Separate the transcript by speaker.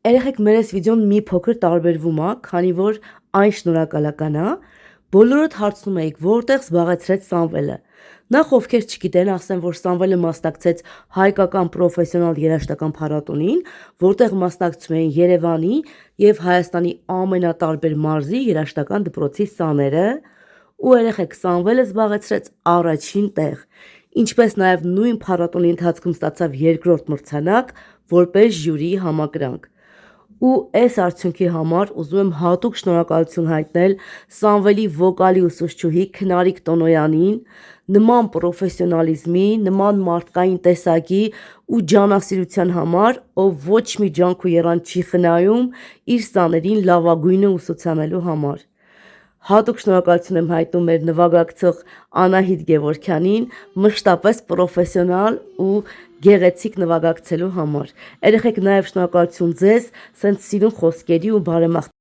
Speaker 1: Երեխեք մեր այս վիդեոն մի փոքր տարբերվում է, քանի որ այն շնորհակալական է, բոլորդ հարցնում եք, որտեղ զբաղեցրեց Սամվելը։ Նախ ովքեր չգիտեն, ասեմ, որ Սամվելը մասնակցեց հայկական պրոֆեսիոնալ երաժշտական փառատոնին, որտեղ մասնակցում էին Երևանի եւ Հայաստանի ամենատարբեր մարզի երաժշտական դպրոցի սաները, ու երեխեք Սամվելը զբաղեցրեց առաջին տեղ, ինչպես նաեւ նույն փառատոնի ընթացքում ստացավ երկրորդ մրցանակ որպես ժյուրիի համակրանք։ Ու այս արդյունքի համար ուզում եմ հատուկ շնորհակալություն հայտնել Սամվելի վոկալի ուսուցչուհի Քնարիկ Տոնոյանին, նման պրոֆեսիոնալիզմի, նման մարդկային տեսակի ու ջանասիրության համար, ով ոչ մի ջանք ու եռանդ չի խնայում իր սաներին լավագույնը ուսուցանելու համար։ Հատուկ շնորհակալություն եմ հայտնում մեր նվագակցող Անահիտ Գևորգյանին, մշտապես պրոֆեսիոնալ ու գեղեցիկ նվագակցելու համար։ Երեխեք նաև շնորհակալություն ձեզ, սենց սիրուն խոսքերի ու բարեմաղթ